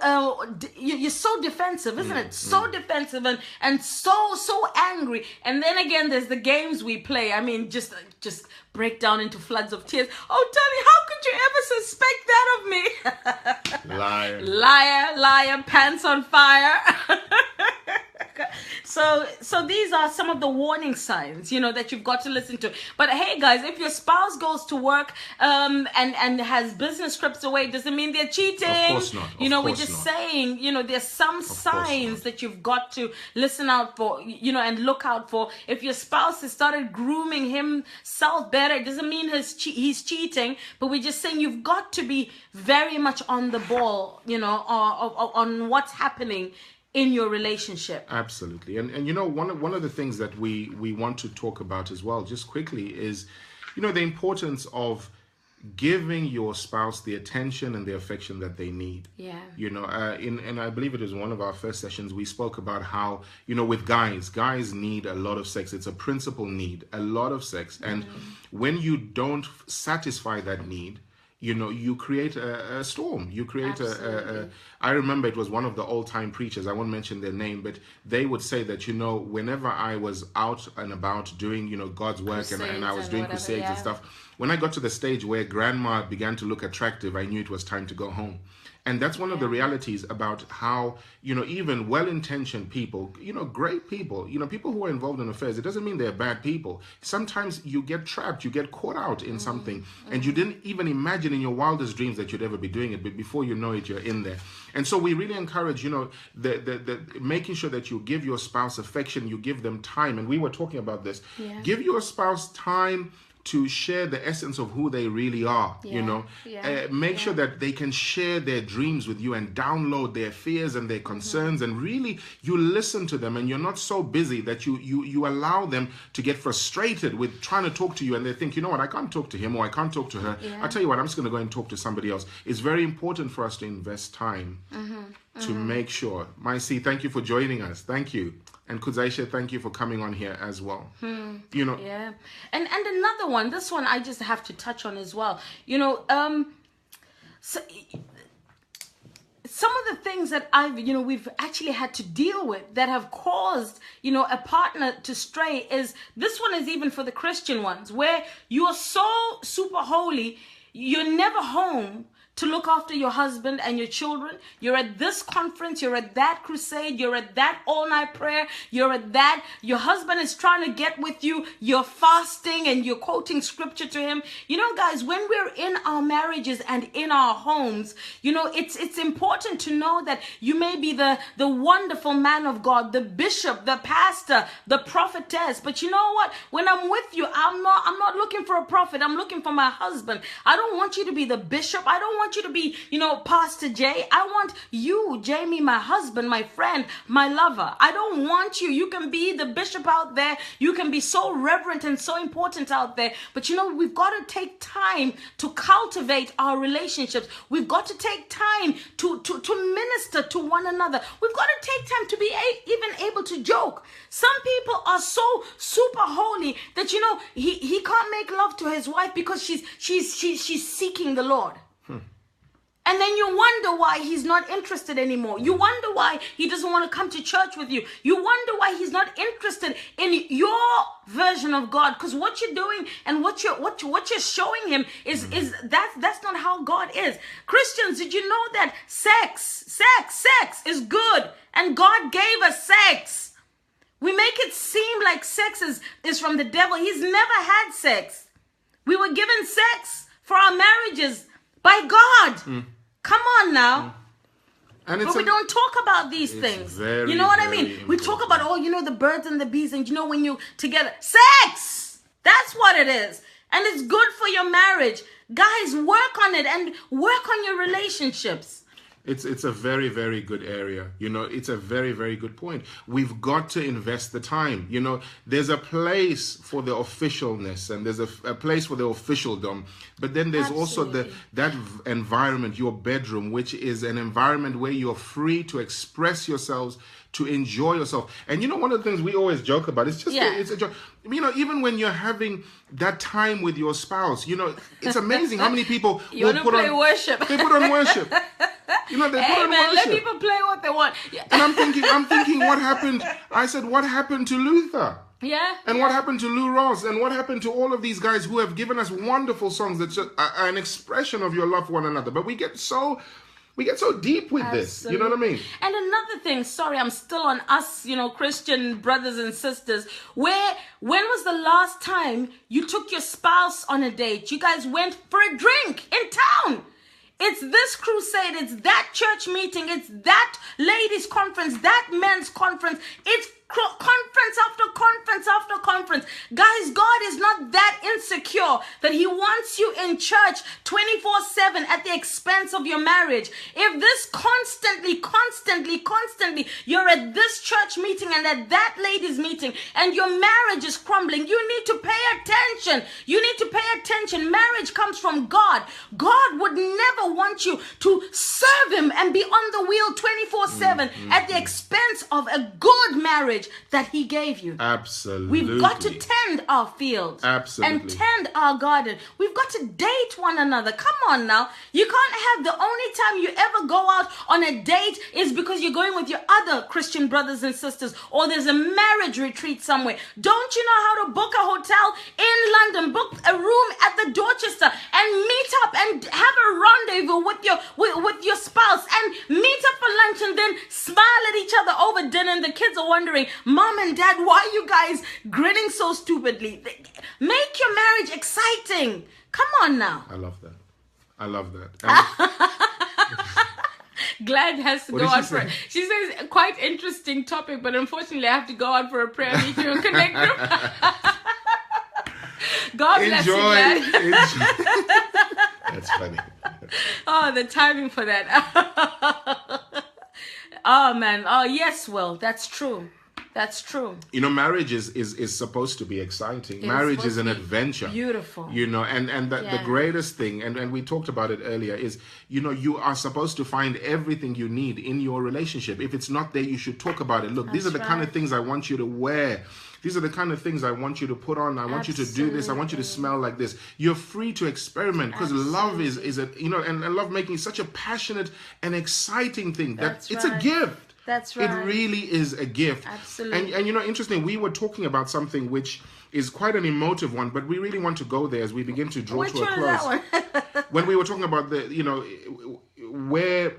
you're so defensive, isn't it? So defensive and so angry. And then again, there's the games we play. I mean, just break down into floods of tears. "Oh, darling, how could you ever suspect that of me?" Liar, pants on fire. So these are some of the warning signs, you know, that you've got to listen to. But hey, guys, if your spouse goes to work and has business trips away, doesn't mean they're cheating. Of course not. You know, we're just saying, you know, there's some signs that you've got to listen out for, you know, and look out for. If your spouse has started grooming himself better, it doesn't mean he's cheating, but we're just saying you've got to be very much on the ball, you know, on what's happening in your relationship. Absolutely. And you know, one of the things that we want to talk about as well, just quickly, is, you know, the importance of giving your spouse the attention and the affection that they need. Yeah. You know, and I believe it was one of our first sessions, we spoke about how, you know, with guys need a lot of sex. It's a principal need, a lot of sex. And when you don't satisfy that need, you know, you create a storm. You create I remember it was one of the old-time preachers, I won't mention their name, but they would say that, you know, whenever I was out and about doing, you know, God's work, and I was doing crusades and stuff, when I got to the stage where grandma began to look attractive, I knew it was time to go home. And that's one of the realities about how, you know, even well-intentioned people, you know, great people, you know, people who are involved in affairs, it doesn't mean they're bad people. Sometimes you get trapped, you get caught out in something, and you didn't even imagine in your wildest dreams that you'd ever be doing it, but before you know it, you're in there. And so we really encourage, you know, the making sure that you give your spouse affection, you give them time. And we were talking about this. Give your spouse time to share the essence of who they really are. You know, make sure that they can share their dreams with you and download their fears and their concerns, and really you listen to them, and you're not so busy that you allow them to get frustrated with trying to talk to you, and they think, you know what, I can't talk to him or I can't talk to her. I'll tell you what, I'm just going to go and talk to somebody else. It's very important for us to invest time to make sure. Maisi, thank you for joining us. Thank you. And Kuzaisha, thank you for coming on here as well. You know, and another one, this one I just have to touch on as well. You know, so, some of the things that we've actually had to deal with that have caused, a partner to stray is, this one is even for the Christian ones, where you are so super holy, you're never home to look after your husband and your children. You're at this conference, you're at that crusade, you're at that all-night prayer, you're at that, your husband is trying to get with you, you're fasting and you're quoting scripture to him. You know, guys, when we're in our marriages and in our homes, it's important to know that you may be the wonderful man of God, the bishop, the pastor, the prophetess, but you know what? When I'm with you, I'm not looking for a prophet, I'm looking for my husband. I don't want you to be the bishop, I don't want you to be, Pastor Jay. I want you, Jamie, my husband, my friend, my lover. I don't want you. You can be the bishop out there. You can be so reverent and so important out there. But we've got to take time to cultivate our relationships. We've got to take time to minister to one another. We've got to take time to be even able to joke. Some people are so super holy that, he can't make love to his wife because she's seeking the Lord. And then you wonder why he's not interested anymore. You wonder why he doesn't want to come to church with you. You wonder why he's not interested in your version of God. Because what you're doing and what you're showing him is that's not how God is. Christians, did you know that sex is good, and God gave us sex? We make it seem like sex is from the devil. He's never had sex. We were given sex for our marriages by God. Come on now. And but we don't talk about these things. You know what I mean? Important. We talk about, the birds and the bees, and when you together. Sex! That's what it is. And it's good for your marriage. Guys, work on it and work on your relationships. It's a very, very good area. It's a very, very good point. We've got to invest the time. There's a place for the officialness, and there's a place for the officialdom. But then there's also that environment, your bedroom, which is an environment where you're free to express yourselves, to enjoy yourself. And one of the things we always joke about, it's a joke. Even when you're having that time with your spouse, it's amazing how many people will put on worship. They put on worship. They put on worship. Let people play what they want. Yeah. And I'm thinking, what happened? I said, what happened to Luther? Yeah. And what happened to Lou Ross? And what happened to all of these guys who have given us wonderful songs that are an expression of your love for one another? But we get so deep with this. You know what I mean? And another thing, sorry, I'm still on us, Christian brothers and sisters. When was the last time you took your spouse on a date? You guys went for a drink in town. It's this crusade, it's that church meeting, it's that ladies' conference, that men's conference. It's conference after conference after conference. Guys, God is not that insecure that he wants you in church 24/7 at the expense of your marriage. If this constantly you're at this church meeting and at that ladies meeting and your marriage is crumbling, you need to pay attention. You need to pay attention. Marriage comes from God. God would never want you to serve him and be on the wheel 24/7 at the expense of a good marriage that he gave you. Absolutely. We've got to tend our fields. Absolutely. And tend our garden. We've got to date one another. Come on now. You can't have the only time you ever go out on a date is because you're going with your other Christian brothers and sisters, or there's a marriage retreat somewhere. Don't you know how to book a hotel in London, book a room at the Dorchester and meet up and have a rendezvous with your spouse and meet up for lunch and then smile at each other over dinner, and the kids are wondering, Mom and Dad, why are you guys grinning so stupidly? Make your marriage exciting. Come on now. I love that. Glad has to go out for it. She says, quite interesting topic, but unfortunately I have to go out for a prayer meeting and connect group. God bless you, Enjoy. man. Enjoy. That's funny. Oh, the timing for that. Oh, man. Oh, yes, Will. That's true. That's true. You know, marriage is supposed to be exciting. It's Marriage is supposed an to be adventure. beautiful. You know, and the Yeah. greatest thing, and we talked about it earlier, is, you know, you are supposed to find everything you need in your relationship. If it's not there, you should talk about it. Look, these are the That's kind of right. things I want you to wear. These are the kind of things I want you to put on. I want you to do this. I want you to Absolutely. smell like this. You're free to experiment, because love is a, you know, and love making is such a passionate and exciting thing that That's it's a right. gift. That's It right. really is a gift. Absolutely. And you know, interesting, we were talking about something which is quite an emotive one, but we really want to go there as we begin to draw Which to a one is close. that one? When we were talking about the, you know, where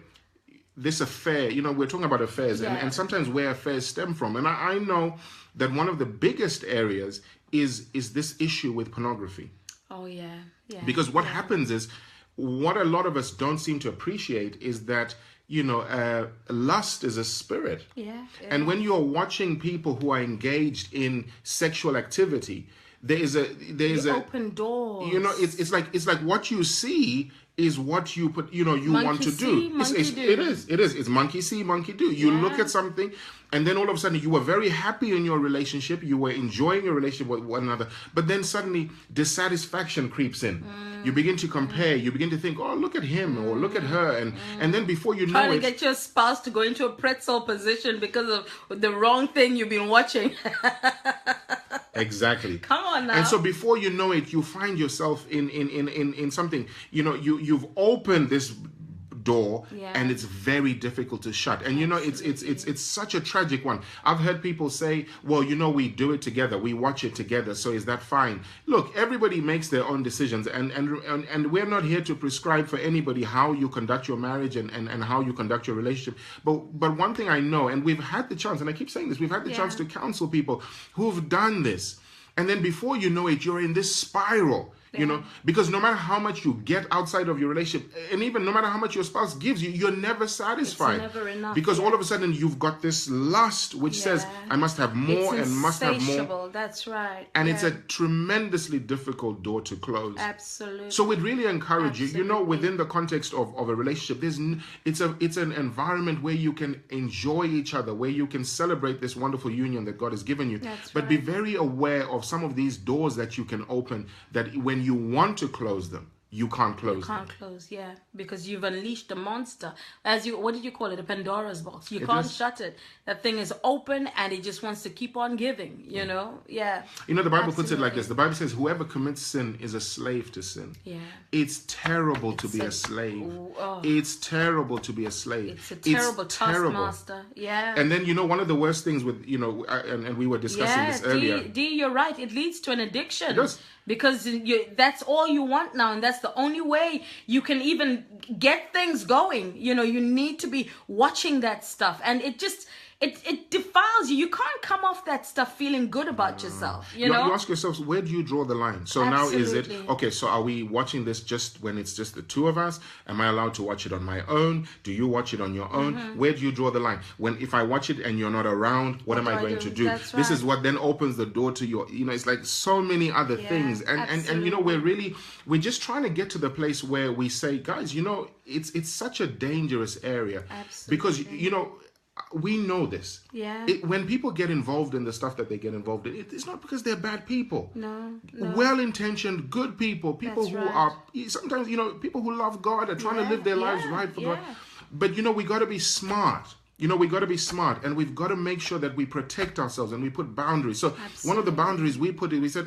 this affair, you know, we're talking about affairs, Yeah. and sometimes where affairs stem from. And I know that one of the biggest areas is this issue with pornography. Oh, yeah. Yeah. Because what happens is, what a lot of us don't seem to appreciate is that, you know, lust is a spirit. Yeah. And when you're watching people who are engaged in sexual activity, there is a open doors. you know, it's like what you see is what you put, you know, you Monkey want to see, do. monkey do. It is. It's monkey see, monkey do. You look Yeah. at something, and then all of a sudden you were very happy in your relationship. You were enjoying your relationship with one another, but then suddenly dissatisfaction creeps in. You begin to compare. You begin to think, oh, look at him or look at her, and then before you know Trying to it, get your spouse to go into a pretzel position because of the wrong thing you've been watching. exactly. Come on now. And so before you know it, you find yourself in something, you know, you've opened this door, Yeah. and it's very difficult to shut. And you know, it's such a tragic one. I've heard people say, well, you know, we do it together, we watch it together, so is that fine? Look, everybody makes their own decisions, and we're not here to prescribe for anybody how you conduct your marriage and how you conduct your relationship. But one thing I know, and we've had the chance, and I keep saying this, we've had the chance to counsel people who've done this, and then before you know it, you're in this spiral. You know, because no matter how much you get outside of your relationship, and even no matter how much your spouse gives you, you're never satisfied. It's never enough. Because all of a sudden you've got this lust which says, I must have more It's and must have more. insatiable. That's right. And Yeah. it's a tremendously difficult door to close. Absolutely. So we'd really encourage you, you know, Absolutely. within the context of a relationship, it's an environment where you can enjoy each other, where you can celebrate this wonderful union that God has given you. That's But be right. very aware of some of these doors that you can open, that when you want to close them, you can't close them. Can't close, yeah, because you've unleashed a monster. What did you call it? A Pandora's box. You It can't is. shut it. That thing is open and it just wants to keep on giving. You know, yeah. You know, the Bible puts it like Absolutely. this. The Bible says, whoever commits sin is a slave to sin. Yeah. It's terrible to be a- a slave. oh. It's terrible to be a slave. It's a terrible terrible. taskmaster. Yeah. And then, you know, one of the worst things with, you know, and we were discussing this earlier. D, you're right. It leads to an addiction. It does. Because that's all you want now, and that's the only way you can even get things going. You know, you need to be watching that stuff, and it just it defiles you. You can't come off that stuff feeling good about yourself. You know, You ask yourselves, where do you draw the line? So now is it, Absolutely. okay, so are we watching this just when it's just the two of us? Am I allowed to watch it on my own? Do you watch it on your own? Mm-hmm. Where do you draw the line? If I watch it and you're not around, what am do I I going do? to do? That's This is right. what then opens the door to your, you know, it's like so many other things. And you know, we're just trying to get to the place where we say, guys, you know, it's such a dangerous area. Because, you know, we know this. Yeah. When people get involved in the stuff that they get involved in, it's not because they're bad people. No. Well-intentioned, good people, people That's who right. are sometimes, you know, people who love God are trying to live their lives right for God. But you know, we got to be smart. You know, we got to be smart, and we've got to make sure that we protect ourselves and we put boundaries. So one of the boundaries we put we said,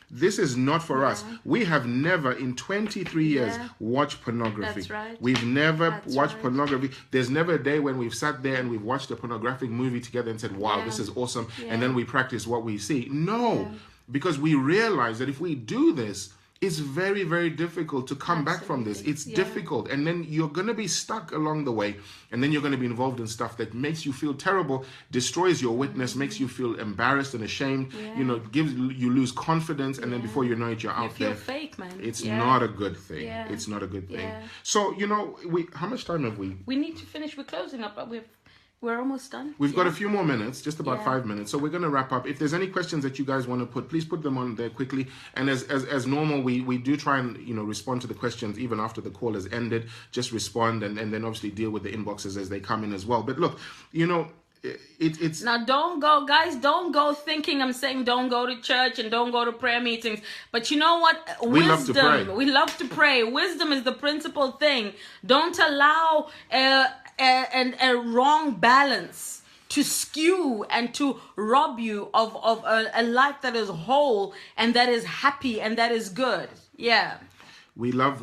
this is not for us. We have never in 23 years watched pornography. That's right. We've never That's watched right. pornography. There's never a day when we've sat there and we've watched a pornographic movie together and said, wow, this is awesome. And then we practice what we see. No, because we realize that if we do this, it's very, very difficult to come back from this. It's difficult. And then you're going to be stuck along the way. And then you're going to be involved in stuff that makes you feel terrible, destroys your witness, makes you feel embarrassed and ashamed, you know, you lose confidence. And then before you know it, you're out You feel there. fake, man. It's not a good thing. Yeah. It's not a good thing. Yeah. So, you know, how much time have we? We need to finish. We're closing up. We've We're almost done. We've got a few more minutes, just about Yeah. 5 minutes. So we're going to wrap up. If there's any questions that you guys want to put, please put them on there quickly. And as normal, we do try and, respond to the questions even after the call has ended. Just respond and then obviously deal with the inboxes as they come in as well. But look, it's... Now, don't go thinking I'm saying don't go to church and don't go to prayer meetings. But you know what? We love to pray. We love to pray. Wisdom is the principal thing. Don't allow a wrong balance to skew and to rob you of a life that is whole and that is happy and that is good. Yeah. We love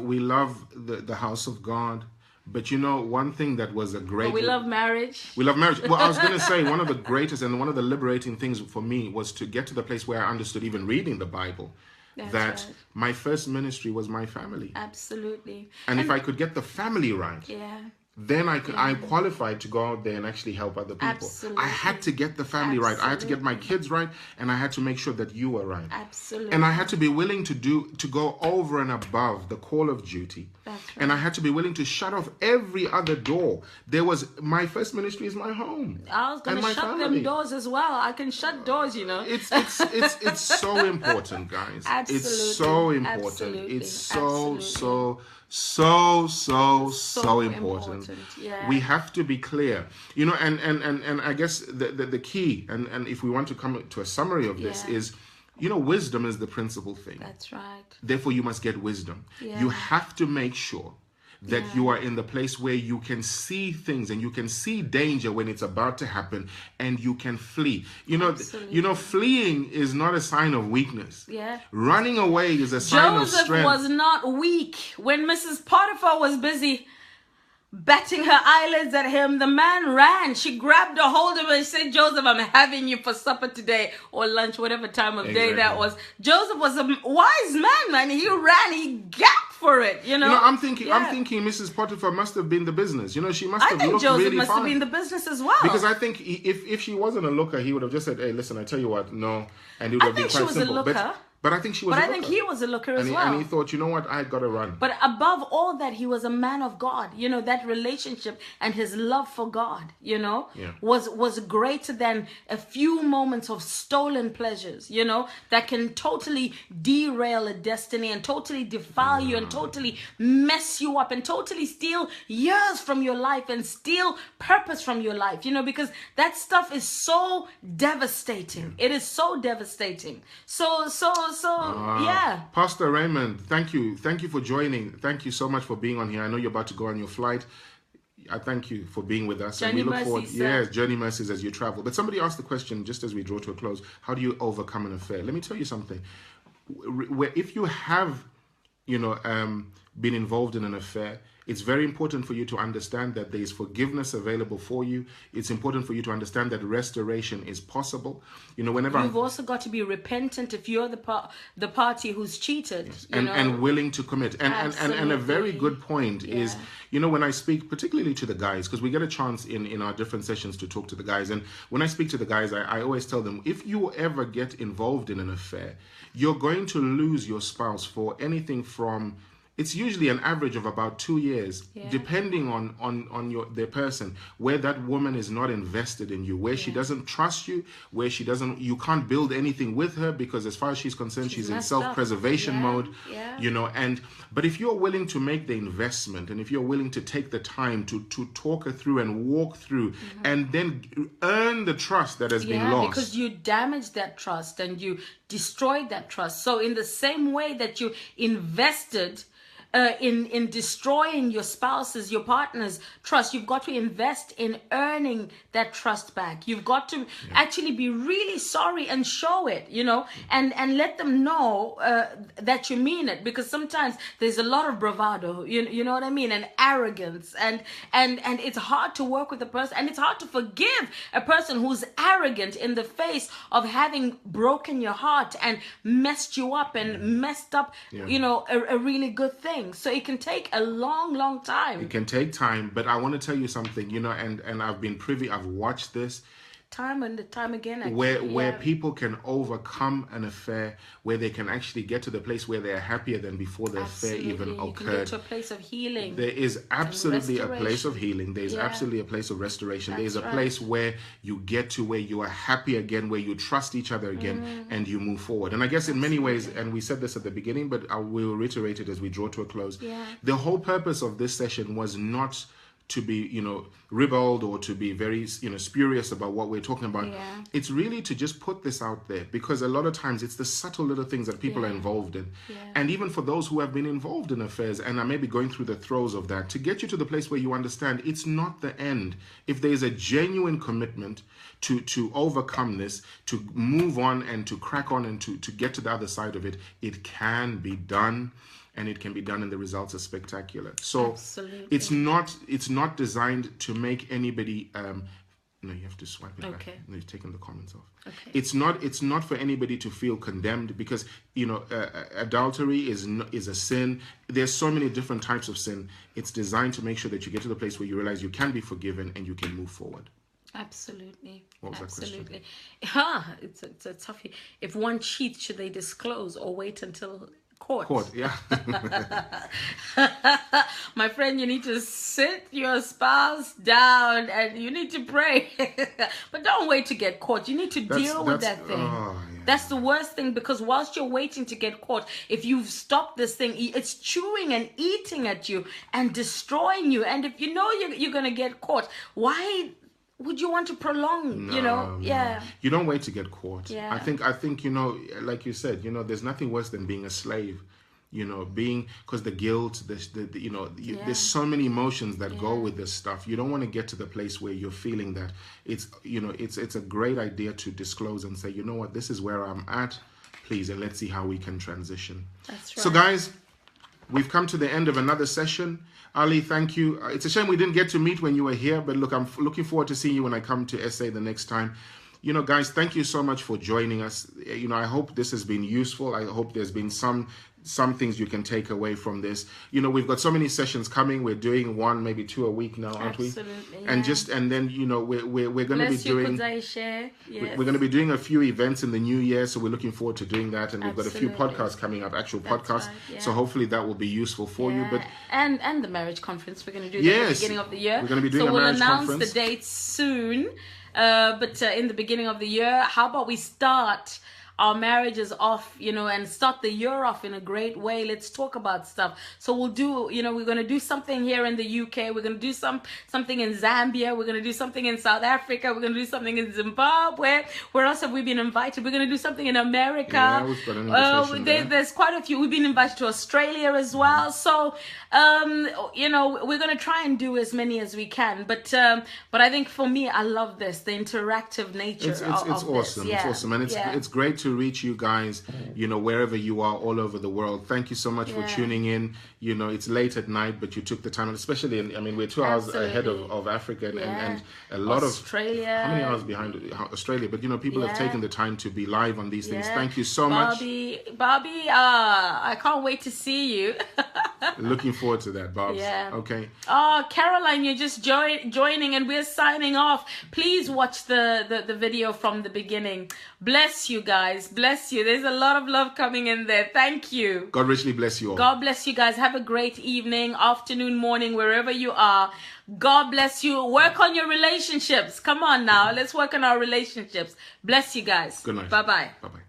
the house of God. But one thing that was a great... We love marriage. We love marriage. Well, I was going to say one of the greatest and one of the liberating things for me was to get to the place where I understood, even reading the Bible, That's that right. my first ministry was my family. Absolutely. And if I could get the family right, Yeah. then I qualified to go out there and actually help other people. Absolutely. I had to get the family right. I had to get my kids right, and I had to make sure that you were right. Absolutely. And I had to be willing to go over and above the call of duty. That's right. And I had to be willing to shut off every other door. My first ministry is my home. I was going and to my shut family. them doors as well. I can shut doors, It's so important, guys. Absolutely. It's so important. Absolutely. It's so important. Yeah. We have to be clear, and I guess the key, and if we want to come to a summary of this, Yeah. is, wisdom is the principal thing. That's right. Therefore, you must get wisdom. Yeah. You have to make sure that you are in the place where you can see things and you can see danger when it's about to happen, and you can flee. Absolutely. Fleeing is not a sign of weakness. Yeah. Running away is a sign of Joseph strength. was not weak. When Mrs. Potiphar was busy batting her eyelids at him, the man ran. She grabbed a hold of him and said, Joseph, I'm having you for supper today, or lunch, whatever time of day that was. Joseph was a wise man. He ran, he gapped for it, I'm thinking Yeah. Mrs. Potiphar must have been the business. She must I have think looked Joseph really must fine. have been the business as well. Because I think if she wasn't a looker, he would have just said, "Hey, listen, I tell you what, no," and it would I have been think she quite was a simple. looker. But I think she was. But a I think looker. he was a looker as and well. And he thought, you know what, I got to run. But above all that, he was a man of God. That relationship and his love for God, was greater than a few moments of stolen pleasures, that can totally derail a destiny and totally defile you and totally mess you up and totally steal years from your life and steal purpose from your life, because that stuff is so devastating. It is so devastating. So, yeah. Pastor Raymond, thank you for joining. Thank you so much for being on here. I know you're about to go on your flight. I thank you for being with us. Journey and we look forward, mercies, sir. yes, journey mercies as you travel. But somebody asked the question just as we draw to a close: how do you overcome an affair? Let me tell you something. If you have, been involved in an affair, it's very important for you to understand that there is forgiveness available for you. It's important for you to understand that restoration is possible. Whenever You've also got to be repentant if you're the party who's cheated. And willing to commit. And a very good point is, when I speak particularly to the guys, because we get a chance in our different sessions to talk to the guys. And when I speak to the guys, I always tell them, if you ever get involved in an affair, you're going to lose your spouse for anything from... It's usually an average of about 2 years, depending on their person, where that woman is not invested in you, where she doesn't trust you, where you can't build anything with her because as far as she's concerned, she's in self-preservation mode, but if you're willing to make the investment and if you're willing to take the time to talk her through and walk through and then earn the trust that has been lost. Because you damaged that trust and you destroyed that trust. So in the same way that you invested in destroying your spouse's, your partner's trust, you've got to invest in earning that trust back. You've got to actually be really sorry and show it, and let them know that you mean it, because sometimes there's a lot of bravado, you know what I mean, and arrogance, and it's hard to work with a person, and it's hard to forgive a person who's arrogant in the face of having broken your heart and messed you up and messed up, a really good thing. So it can take a long time. It can take time, but I want to tell you something, and I've been privy, I've watched this. time and time again. Actually. Where people can overcome an affair, where they can actually get to the place where they're happier than before the affair even You can occurred. get to a place of healing. There is absolutely a place of healing. There is absolutely a place of restoration. There is a place where you get to where you are happy again, where you trust each other again, and you move forward. And I guess in many ways, and we said this at the beginning, but I will reiterate it as we draw to a close. The whole purpose of this session was not to be, ribald or to be very, spurious about what we're talking about. It's really to just put this out there, because a lot of times it's the subtle little things that people are involved in. And even for those who have been involved in affairs and are maybe going through the throes of that, to get you to the place where you understand it's not the end. If there's a genuine commitment to overcome this, to move on and to crack on and to get to the other side of it, it can be done. And it can be done, and the results are spectacular. So it's not designed to make anybody. No, you have to swipe it back. No, you've taken the comments off. It's not for anybody to feel condemned, because adultery is a sin. There's so many different types of sin. It's designed to make sure that you get to the place where you realize you can be forgiven and you can move forward. Absolutely. What was that question? It's a toughie. If one cheats, should they disclose or wait until court? Yeah. My friend, you need to sit your spouse down and you need to pray. But don't wait to get caught. You need to deal with that thing. That's the worst thing, because whilst you're waiting to get caught, if you've stopped this thing, it's chewing and eating at you and destroying you. And if you know you're going to get caught, why would you want to prolong, No. You don't wait to get caught. I think, like you said, there's nothing worse than being a slave, because the guilt, there's so many emotions that go with this stuff. You don't want to get to the place where you're feeling that. It's a great idea to disclose and say, you know what, this is where I'm at, please, and let's see how we can transition. That's right. So guys, we've come to the end of another session. Ali, thank you. It's a shame we didn't get to meet when you were here, but look, I'm looking forward to seeing you when I come to SA the next time. Guys, thank you so much for joining us. I hope this has been useful. I hope there's been some things you can take away from this. We've got so many sessions coming. We're doing one, maybe 2 a week now, aren't we? Absolutely. And then we're going to be doing. We're going to be doing a few events in the new year, so we're looking forward to doing that. And we've got a few podcasts coming up, actual podcasts. Right, so hopefully that will be useful for you. But and the marriage conference we're going to do at the beginning of the year. We're going to be doing a marriage conference. So we'll announce the dates soon. But in the beginning of the year, how about we start our marriages off, and start the year off in a great way. Let's talk about stuff. So we'll do, we're going to do something here in the UK. We're going to do something in Zambia. We're going to do something in South Africa. We're going to do something in Zimbabwe. Where else have we been invited? We're going to do something in America. Yeah, we've got an invitation there's quite a few. We've been invited to Australia as well. So, we're going to try and do as many as we can. But I think for me, I love this, the interactive nature it's of awesome. this. It's awesome. And it's great to reach you guys, wherever you are all over the world. Thank you so much for tuning in. It's late at night, but you took the time, especially we're 2 hours ahead of Africa and a lot Australia. How many hours behind Australia? But people have taken the time to be live on these things. Thank you so much. Bobby, I can't wait to see you. Looking forward to that, Bob. Yeah. Okay. Oh, Caroline, you're just joining and we're signing off. Please watch the video from the beginning. Bless you guys. Bless you. There's a lot of love coming in there. Thank you. God richly bless you all. God bless you guys. Have a great evening, afternoon, morning, wherever you are. God bless you. Work on your relationships. Come on now. Let's work on our relationships. Bless you guys. Good night. Bye-bye. Bye-bye.